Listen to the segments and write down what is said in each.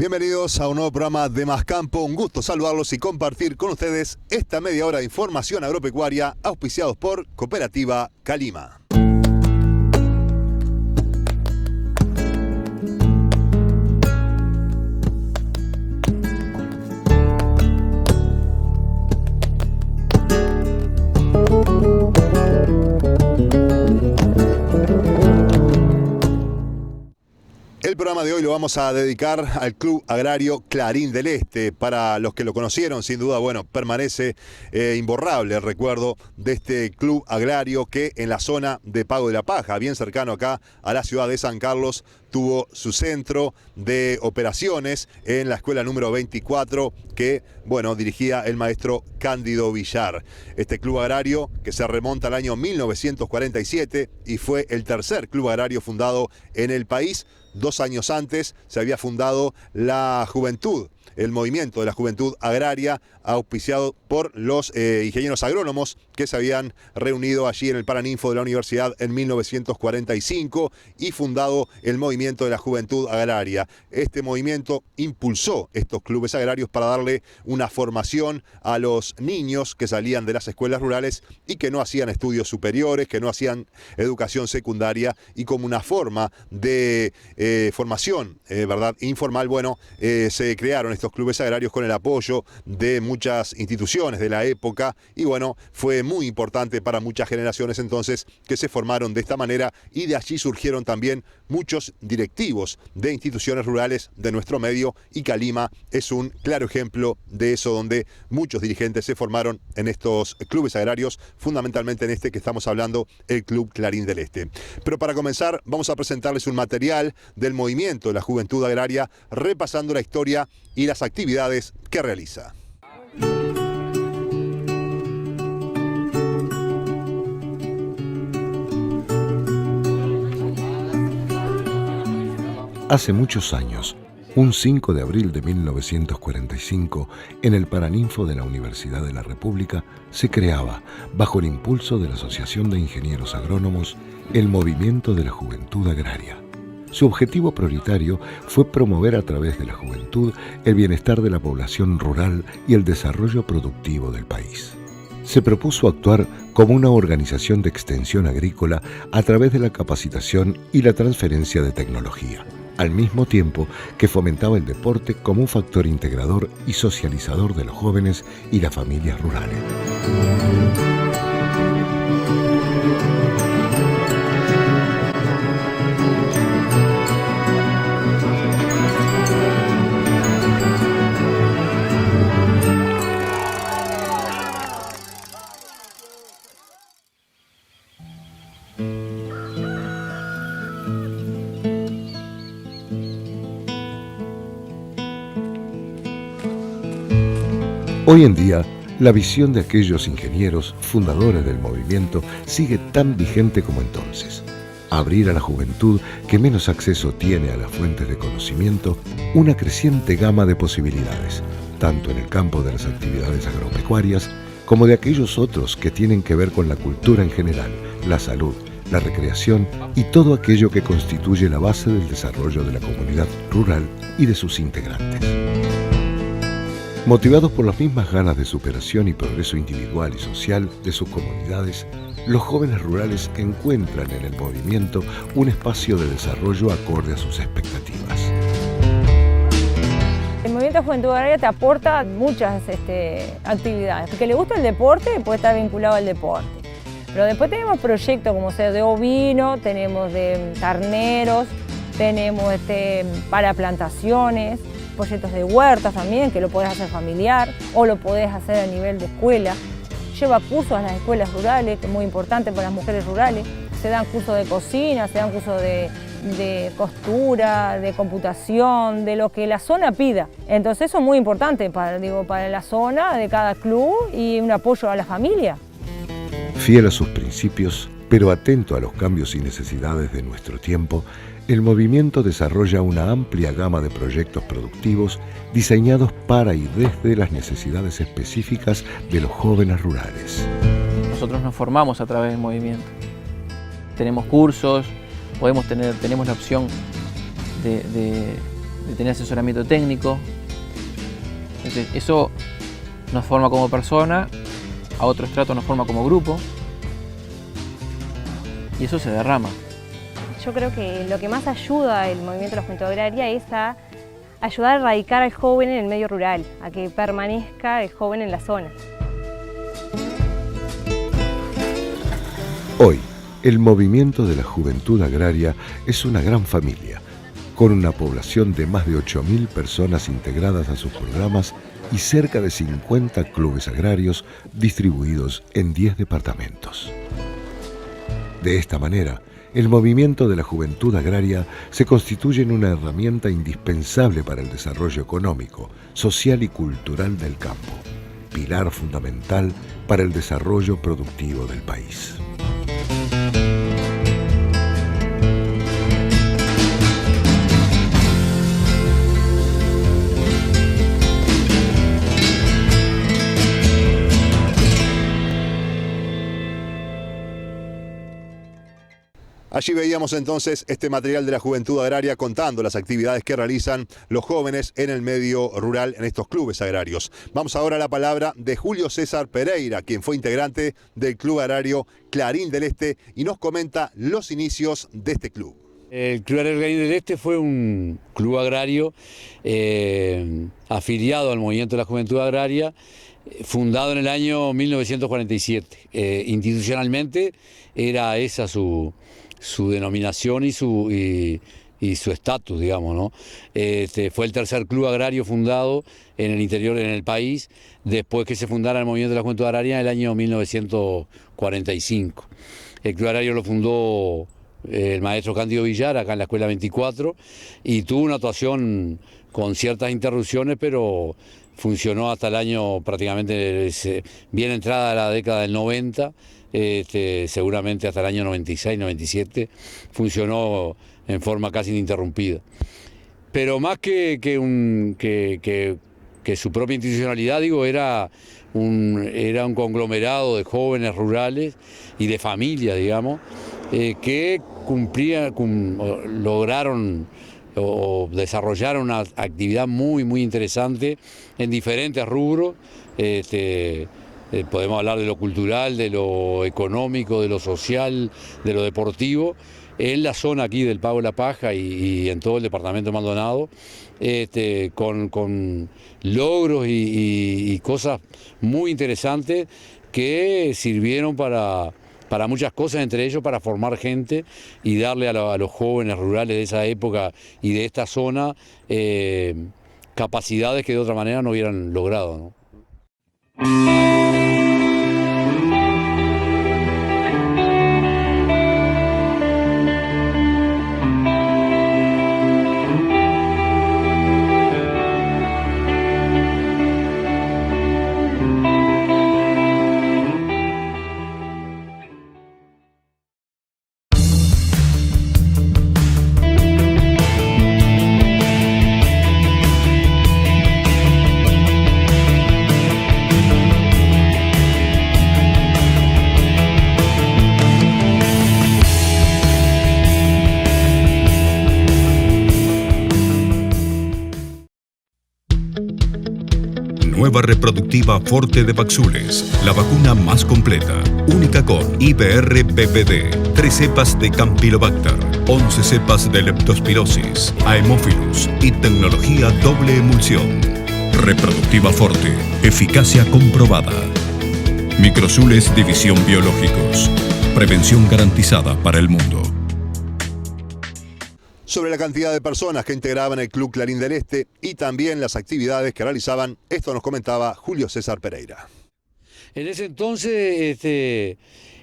Bienvenidos a un nuevo programa de Más Campo. Un gusto saludarlos y compartir con ustedes esta media hora de información agropecuaria auspiciados por Cooperativa Calima. El programa de hoy lo vamos a dedicar al Club Agrario Clarín del Este. Para los que lo conocieron, sin duda, permanece imborrable el recuerdo de este club agrario que en la zona de Pago de la Paja, bien cercano acá a la ciudad de San Carlos, tuvo su centro de operaciones en la escuela número 24 que, dirigía el maestro Cándido Villar. Este club agrario que se remonta al año 1947 y fue el tercer club agrario fundado en el país. 2 años antes se había fundado la Juventud, el movimiento de la Juventud Agraria, auspiciado por los ingenieros agrónomos que se habían reunido allí en el Paraninfo de la Universidad en 1945 y fundado el movimiento de la Juventud Agraria. Este movimiento impulsó estos clubes agrarios para darle una formación a los niños que salían de las escuelas rurales y que no hacían estudios superiores, que no hacían educación secundaria, y como una forma de formación informal, se crearon estos clubes agrarios con el apoyo de muchas instituciones de la época y fue muy importante para muchas generaciones entonces que se formaron de esta manera, y de allí surgieron también muchos directivos de instituciones rurales de nuestro medio, y Calima es un claro ejemplo de eso, donde muchos dirigentes se formaron en estos clubes agrarios, fundamentalmente en este que estamos hablando, el Club Clarín del Este. Pero para comenzar vamos a presentarles un material del movimiento de la Juventud Agraria, repasando la historia y las actividades que realiza. Hace muchos años, un 5 de abril de 1945, en el Paraninfo de la Universidad de la República, se creaba, bajo el impulso de la Asociación de Ingenieros Agrónomos, el Movimiento de la Juventud Agraria. Su objetivo prioritario fue promover a través de la juventud el bienestar de la población rural y el desarrollo productivo del país. Se propuso actuar como una organización de extensión agrícola a través de la capacitación y la transferencia de tecnología, al mismo tiempo que fomentaba el deporte como un factor integrador y socializador de los jóvenes y las familias rurales. Hoy en día, la visión de aquellos ingenieros fundadores del movimiento sigue tan vigente como entonces: abrir a la juventud que menos acceso tiene a las fuentes de conocimiento una creciente gama de posibilidades, tanto en el campo de las actividades agropecuarias como de aquellos otros que tienen que ver con la cultura en general, la salud, la recreación y todo aquello que constituye la base del desarrollo de la comunidad rural y de sus integrantes. Motivados por las mismas ganas de superación y progreso individual y social de sus comunidades, los jóvenes rurales encuentran en el movimiento un espacio de desarrollo acorde a sus expectativas. El movimiento de Juventud Agraria te aporta muchas actividades. El que le gusta el deporte puede estar vinculado al deporte. Pero después tenemos proyectos como ser de ovino, tenemos de carneros, tenemos para plantaciones, proyectos de huertas también, que lo podés hacer familiar o lo podés hacer a nivel de escuela. Lleva cursos a las escuelas rurales, que es muy importante para las mujeres rurales. Se dan cursos de cocina, se dan cursos de costura, de computación, de lo que la zona pida. Entonces eso es muy importante para la zona de cada club y un apoyo a la familia. Fiel a sus principios, pero atento a los cambios y necesidades de nuestro tiempo, el movimiento desarrolla una amplia gama de proyectos productivos diseñados para y desde las necesidades específicas de los jóvenes rurales. Nosotros nos formamos a través del movimiento. Tenemos cursos, tenemos la opción de de tener asesoramiento técnico. Entonces, eso nos forma como persona, a otro estrato nos forma como grupo y eso se derrama. Yo creo que lo que más ayuda el movimiento de la Juventud Agraria es a ayudar a erradicar al joven en el medio rural, a que permanezca el joven en la zona. Hoy, el movimiento de la Juventud Agraria es una gran familia, con una población de más de 8.000 personas integradas a sus programas y cerca de 50 clubes agrarios distribuidos en 10 departamentos. De esta manera, el movimiento de la Juventud Agraria se constituye en una herramienta indispensable para el desarrollo económico, social y cultural del campo, pilar fundamental para el desarrollo productivo del país. Allí veíamos entonces este material de la Juventud Agraria contando las actividades que realizan los jóvenes en el medio rural en estos clubes agrarios. Vamos ahora a la palabra de Julio César Pereira, quien fue integrante del Club Agrario Clarín del Este y nos comenta los inicios de este club. El Club Agrario Clarín del Este fue un club agrario afiliado al Movimiento de la Juventud Agraria, fundado en el año 1947. Institucionalmente era esa su denominación y su estatus, digamos, ¿no? Fue el tercer club agrario fundado en el interior, en el país, después que se fundara el Movimiento de la Juventud Agraria en el año 1945. El club agrario lo fundó el maestro Cándido Villar, acá en la Escuela 24, y tuvo una actuación con ciertas interrupciones, pero funcionó hasta el año prácticamente bien entrada la década del 90, seguramente hasta el año 96, 97, funcionó en forma casi ininterrumpida. Pero más que su propia institucionalidad, digo, era un conglomerado de jóvenes rurales y de familias, digamos, que lograron o desarrollaron una actividad muy, muy interesante en diferentes rubros. Podemos hablar de lo cultural, de lo económico, de lo social, de lo deportivo, en la zona aquí del Pago de la Paja y en todo el departamento de Maldonado, con logros y cosas muy interesantes que sirvieron para muchas cosas, entre ellos para formar gente y darle a los jóvenes rurales de esa época y de esta zona capacidades que de otra manera no hubieran logrado, ¿no? Nueva reproductiva Forte de Paxules, la vacuna más completa, única con IBR-PPD, 3 cepas de Campylobacter, 11 cepas de Leptospirosis, Haemophilus y tecnología doble emulsión. Reproductiva Forte, eficacia comprobada. Microsules División Biológicos, prevención garantizada para el mundo. Sobre la cantidad de personas que integraban el Club Clarín del Este y también las actividades que realizaban, esto nos comentaba Julio César Pereira. En ese entonces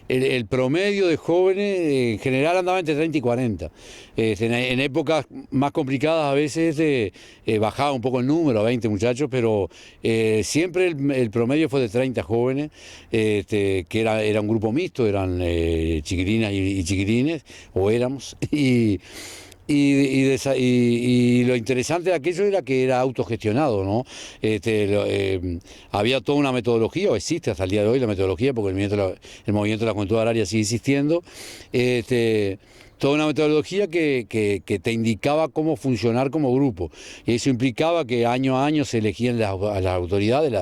el promedio de jóvenes en general andaba entre 30 y 40. En épocas más complicadas a veces bajaba un poco el número, a 20 muchachos, pero siempre el promedio fue de 30 jóvenes, que era un grupo mixto, eran chiquilinas y chiquilines, o éramos, y lo interesante de aquello era que era autogestionado, ¿no? Había toda una metodología, o existe hasta el día de hoy la metodología, porque el movimiento de la Juventud Agraria sigue existiendo, toda una metodología que te indicaba cómo funcionar como grupo. Y eso implicaba que año a año se elegían a las autoridades,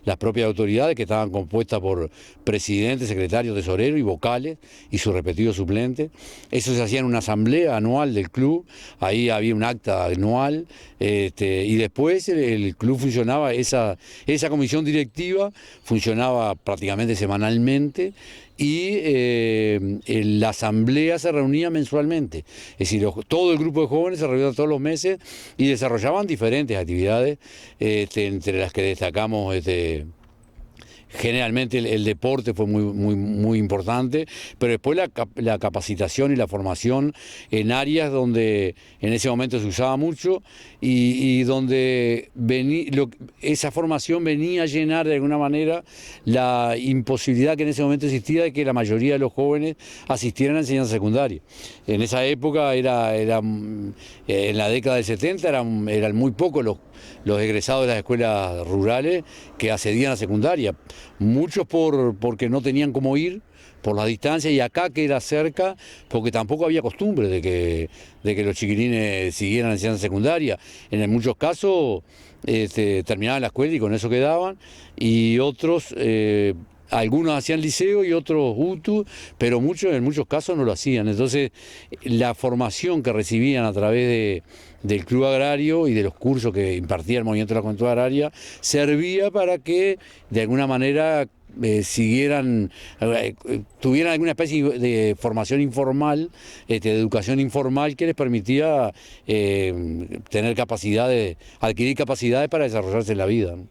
las propias autoridades, que estaban compuestas por presidente, secretario, tesorero y vocales y sus respectivos suplentes. Eso se hacía en una asamblea anual del club, ahí había un acta anual, y después el club funcionaba, esa comisión directiva funcionaba prácticamente semanalmente, y la asamblea se reunía mensualmente. Es decir, todo el grupo de jóvenes se reunía todos los meses y desarrollaban diferentes actividades, entre las que destacamos generalmente el deporte fue muy importante, pero después la capacitación y la formación en áreas donde en ese momento se usaba mucho y donde esa formación venía a llenar de alguna manera la imposibilidad que en ese momento existía de que la mayoría de los jóvenes asistieran a enseñanza secundaria. En esa época, en la década del 70, eran muy pocos los egresados de las escuelas rurales que accedían a secundaria, muchos porque no tenían cómo ir por las distancias, y acá que era cerca, porque tampoco había costumbre de que los chiquilines siguieran la enseñanza secundaria. En muchos casos terminaban la escuela y con eso quedaban, y otros, algunos hacían liceo y otros UTU, pero en muchos casos no lo hacían. Entonces, la formación que recibían a través del Club Agrario y de los cursos que impartía el Movimiento de la Juventud Agraria servía para que de alguna manera tuvieran alguna especie de formación informal, de educación informal, que les permitía adquirir capacidades para desarrollarse en la vida, ¿no?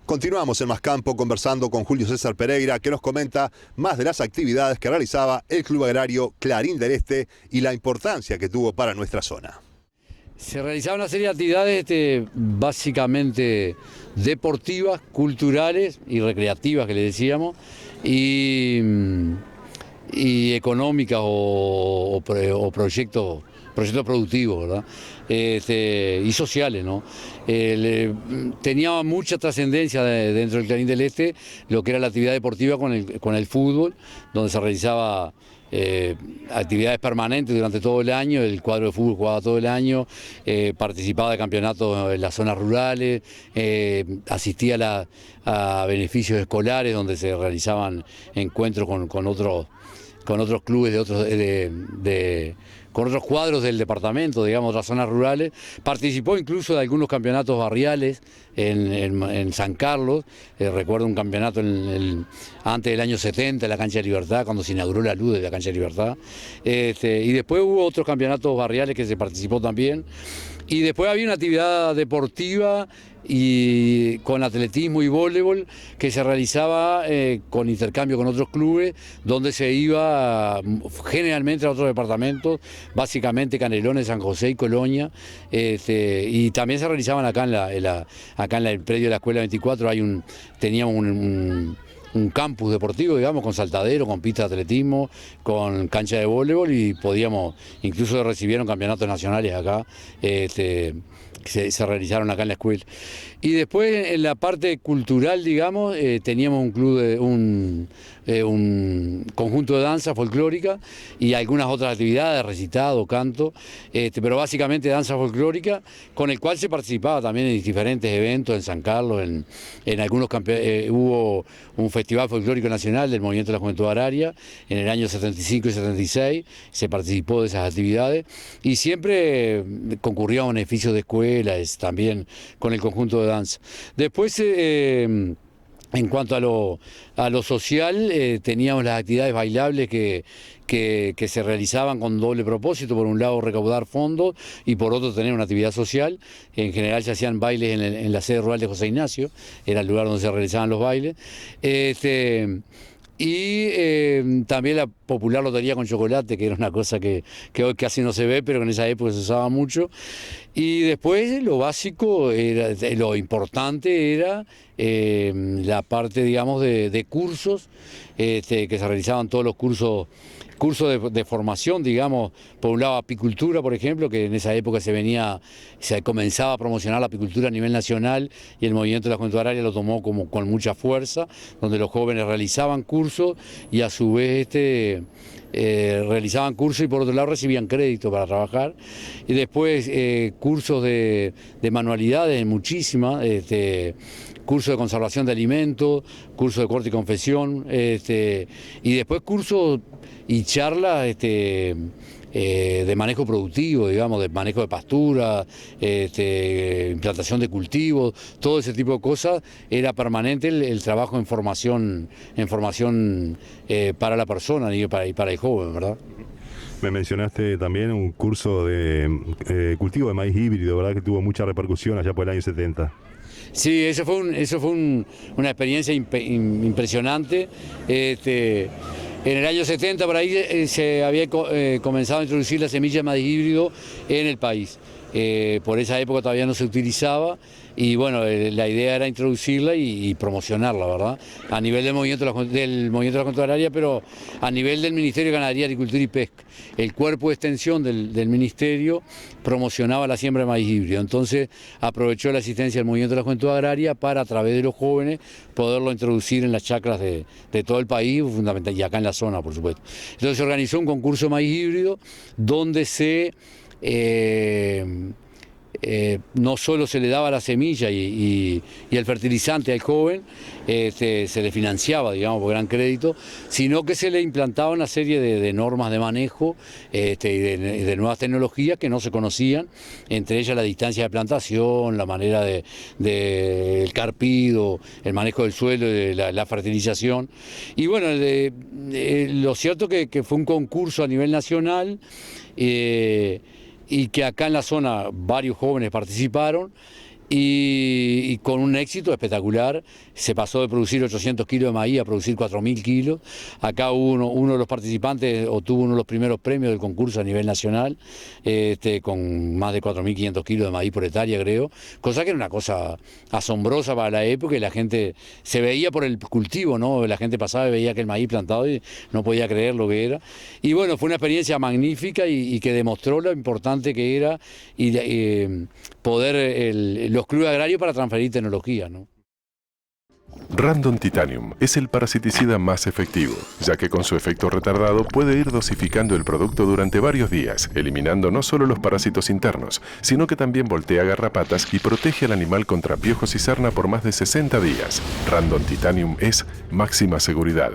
Continuamos en Más Campo conversando con Julio César Pereira, que nos comenta más de las actividades que realizaba el Club Agrario Clarín del Este y la importancia que tuvo para nuestra zona. Se realizaba una serie de actividades básicamente deportivas, culturales y recreativas, que le decíamos, y económicas o proyectos productivos, ¿verdad? Y sociales, ¿no? Tenía mucha trascendencia dentro del Clarín del Este lo que era la actividad deportiva con el fútbol, donde se realizaba actividades permanentes durante todo el año. El cuadro de fútbol jugaba todo el año, participaba de campeonatos en las zonas rurales, asistía a beneficios escolares donde se realizaban encuentros con otros clubes con otros cuadros del departamento, digamos, otras zonas rurales. Participó incluso de algunos campeonatos barriales en San Carlos. Recuerdo un campeonato antes del año 70 en la Cancha de Libertad, cuando se inauguró la luz de la Cancha de Libertad. Y después hubo otros campeonatos barriales que se participó también. Y después había una actividad deportiva y con atletismo y voleibol que se realizaba con intercambio con otros clubes, donde se iba generalmente a otros departamentos, básicamente Canelones, San José y Colonia, y también se realizaban acá en el predio de la Escuela 24. Teníamos un campus deportivo, digamos, con saltadero, con pista de atletismo, con cancha de voleibol, y incluso recibieron campeonatos nacionales acá, que se realizaron acá en la escuela. Y después en la parte cultural, digamos, teníamos un conjunto de danza folclórica y algunas otras actividades, recitado, canto, pero básicamente danza folclórica, con el cual se participaba también en diferentes eventos en San Carlos, en algunos hubo un festival folclórico nacional del Movimiento de la Juventud Agraria en el año 75 y 76, se participó de esas actividades y siempre concurría a beneficios de escuelas también con el conjunto de danza. Después, en cuanto a lo social, teníamos las actividades bailables que se realizaban con doble propósito: por un lado recaudar fondos y por otro tener una actividad social. En general se hacían bailes en la sede rural de José Ignacio, era el lugar donde se realizaban los bailes. Y también la popular lotería con chocolate, que era una cosa que hoy casi no se ve, pero que en esa época se usaba mucho. Y después lo básico, lo importante era la parte, digamos, de cursos, que se realizaban todos los cursos de formación, digamos, por un lado apicultura, por ejemplo, que en esa época se comenzaba a promocionar la apicultura a nivel nacional y el movimiento de la Juventud Agraria lo tomó como con mucha fuerza, donde los jóvenes realizaban cursos y a su vez realizaban cursos y por otro lado recibían crédito para trabajar. Y después cursos de manualidades, muchísimas, curso de conservación de alimentos, curso de corte y confección, y después cursos y charlas de manejo productivo, digamos, de manejo de pastura, implantación de cultivos, todo ese tipo de cosas. Era permanente el trabajo en formación para la persona y para el joven, ¿verdad? Me mencionaste también un curso de cultivo de maíz híbrido, ¿verdad? Que tuvo mucha repercusión allá por el año 70. Sí, eso fue una experiencia impresionante. En el año 70 por ahí se había comenzado a introducir la semilla de maíz híbrido en el país. Por esa época todavía no se utilizaba y bueno, la idea era introducirla y promocionarla, ¿verdad? A nivel del movimiento de la Juventud Agraria, pero a nivel del Ministerio de Ganadería, Agricultura y Pesca. El cuerpo de extensión del Ministerio promocionaba la siembra de maíz híbrido, entonces aprovechó la asistencia del movimiento de la Juventud Agraria para, a través de los jóvenes, poderlo introducir en las chacras de todo el país, fundamental, y acá en la zona, por supuesto. Entonces se organizó un concurso de maíz híbrido donde no solo se le daba la semilla y el fertilizante al joven, se le financiaba, digamos, por gran crédito, sino que se le implantaba una serie de normas de manejo y de nuevas tecnologías que no se conocían, entre ellas la distancia de plantación, la manera del carpido, el manejo del suelo, la fertilización. Y bueno, lo cierto que fue un concurso a nivel nacional, y que acá en la zona varios jóvenes participaron y con un éxito espectacular. Se pasó de producir 800 kilos de maíz a producir 4.000 kilos. Acá uno de los participantes obtuvo uno de los primeros premios del concurso a nivel nacional, con más de 4.500 kilos de maíz por hectárea, creo, cosa que era una cosa asombrosa para la época, y la gente se veía por el cultivo, ¿no? La gente pasaba y veía que el maíz plantado y no podía creer lo que era. Y bueno, fue una experiencia magnífica y que demostró lo importante que era poder los clubes agrarios para transferir tecnología, ¿no? Random Titanium es el parasiticida más efectivo, ya que con su efecto retardado puede ir dosificando el producto durante varios días, eliminando no solo los parásitos internos, sino que también voltea garrapatas y protege al animal contra piojos y sarna por más de 60 días. Random Titanium es máxima seguridad.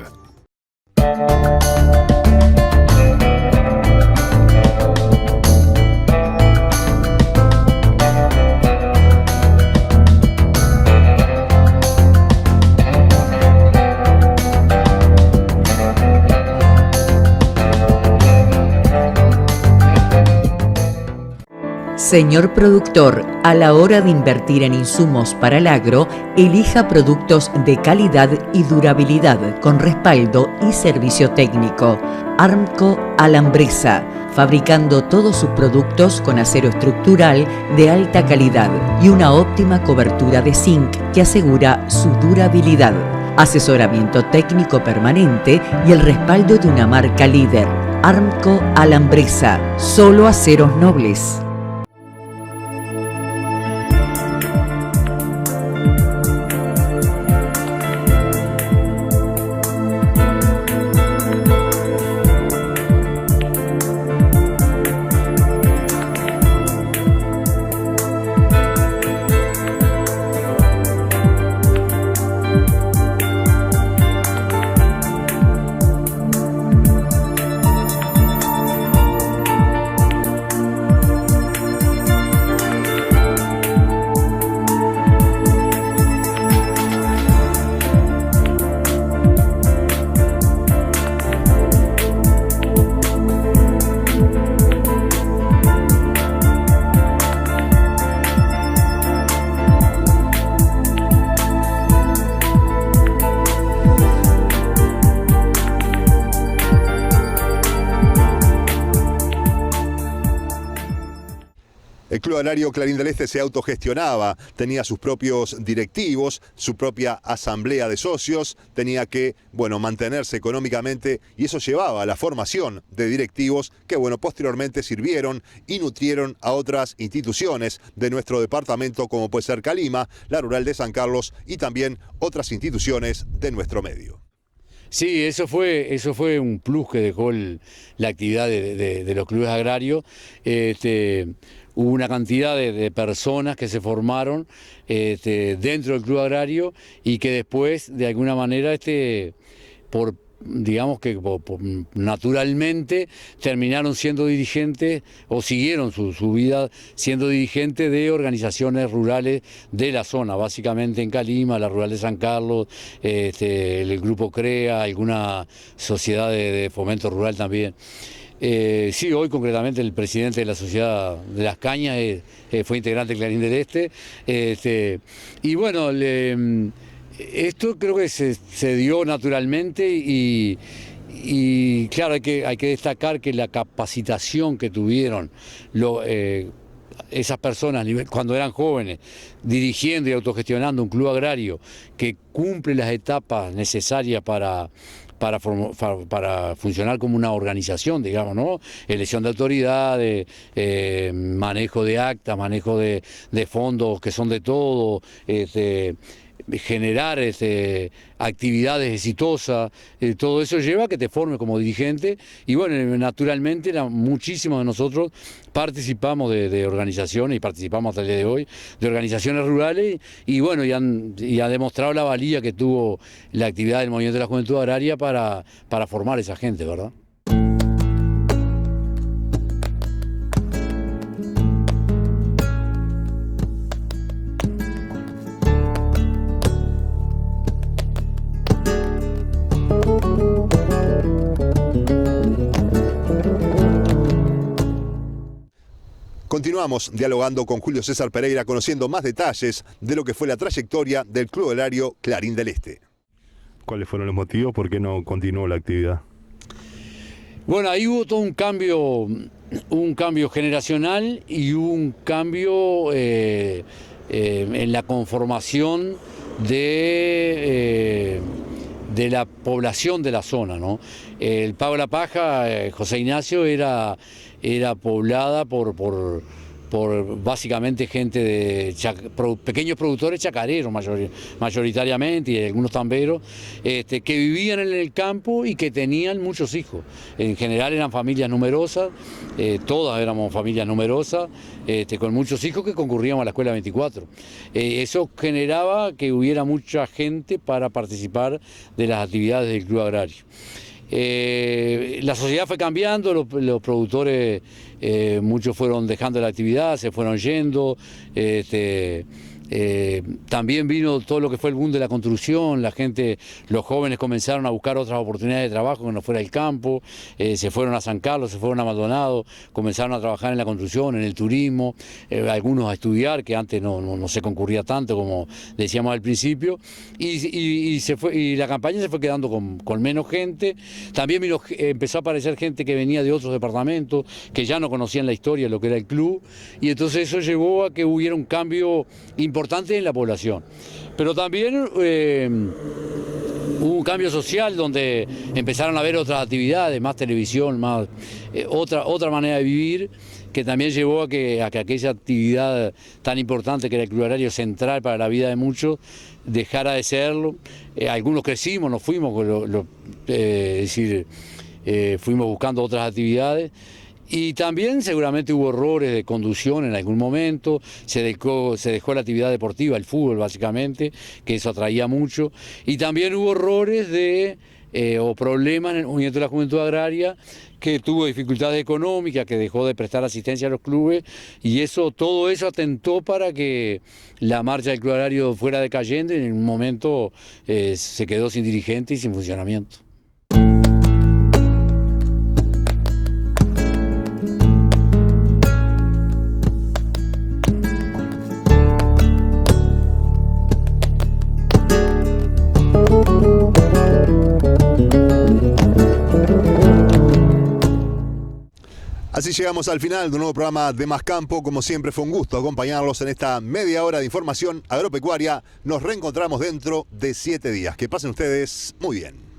Señor productor, a la hora de invertir en insumos para el agro, elija productos de calidad y durabilidad con respaldo y servicio técnico. Armco Alambresa, fabricando todos sus productos con acero estructural de alta calidad y una óptima cobertura de zinc que asegura su durabilidad. Asesoramiento técnico permanente y el respaldo de una marca líder. Armco Alambresa, solo aceros nobles. El Club Agrario Clarín del Este se autogestionaba, tenía sus propios directivos, su propia asamblea de socios, tenía que, mantenerse económicamente y eso llevaba a la formación de directivos que, posteriormente sirvieron y nutrieron a otras instituciones de nuestro departamento como puede ser Calima, la Rural de San Carlos y también otras instituciones de nuestro medio. Sí, eso fue un plus que dejó la actividad de los clubes agrarios. Hubo una cantidad de personas que se formaron dentro del club agrario y que después, de alguna manera, naturalmente terminaron siendo dirigentes o siguieron su vida siendo dirigentes de organizaciones rurales de la zona, básicamente en Calima, la Rural de San Carlos, el Grupo CREA, alguna sociedad de fomento rural también. Sí, hoy concretamente el presidente de la Sociedad de las Cañas fue integrante de Clarín del Este. Esto creo que se dio naturalmente y claro, hay que destacar que la capacitación que tuvieron esas personas cuando eran jóvenes, dirigiendo y autogestionando un club agrario que cumple las etapas necesarias para funcionar como una organización, digamos, ¿no? Elección de autoridades, manejo de actas, manejo de fondos que son de todo, generar actividades exitosas, todo eso lleva a que te formes como dirigente y naturalmente muchísimos de nosotros participamos de organizaciones y participamos hasta el día de hoy de organizaciones rurales y ha demostrado la valía que tuvo la actividad del Movimiento de la Juventud Agraria para formar esa gente, ¿verdad? Continuamos dialogando con Julio César Pereira, conociendo más detalles de lo que fue la trayectoria del Club Agrario Clarín del Este. ¿Cuáles fueron los motivos? ¿Por qué no continuó la actividad? Bueno, ahí hubo todo un cambio generacional y un cambio en la conformación de la población de la zona, ¿no? El Pago de la Paja, José Ignacio, era poblada por básicamente gente de pequeños productores chacareros mayoritariamente y algunos tamberos que vivían en el campo y que tenían muchos hijos. En general eran familias numerosas, todas éramos familias numerosas, con muchos hijos que concurríamos a la escuela 24. Eso generaba que hubiera mucha gente para participar de las actividades del club agrario. La sociedad fue cambiando, los productores, muchos fueron dejando la actividad, se fueron yendo, también vino todo lo que fue el boom de la construcción, los jóvenes comenzaron a buscar otras oportunidades de trabajo que no fuera el campo, se fueron a San Carlos, se fueron a Maldonado, comenzaron a trabajar en la construcción, en el turismo, algunos a estudiar, que antes no se concurría tanto como decíamos al principio, y la campaña se fue quedando con menos gente. También empezó a aparecer gente que venía de otros departamentos, que ya no conocían la historia de lo que era el club, y entonces eso llevó a que hubiera un cambio importante en la población. Pero también hubo un cambio social donde empezaron a haber otras actividades, más televisión, más otra manera de vivir, que también llevó a que aquella actividad tan importante que era el club agrario central para la vida de muchos dejara de serlo. Algunos crecimos, nos fuimos, fuimos buscando otras actividades. Y también seguramente hubo errores de conducción en algún momento, se dejó la actividad deportiva, el fútbol básicamente, que eso atraía mucho. Y también hubo errores o problemas en el Movimiento de la Juventud Agraria, que tuvo dificultades económicas, que dejó de prestar asistencia a los clubes, y todo eso atentó para que la marcha del club agrario fuera decayendo y en un momento se quedó sin dirigente y sin funcionamiento. Así llegamos al final de un nuevo programa de Más Campo. Como siempre fue un gusto acompañarlos en esta media hora de información agropecuaria. Nos reencontramos dentro de 7 días. Que pasen ustedes muy bien.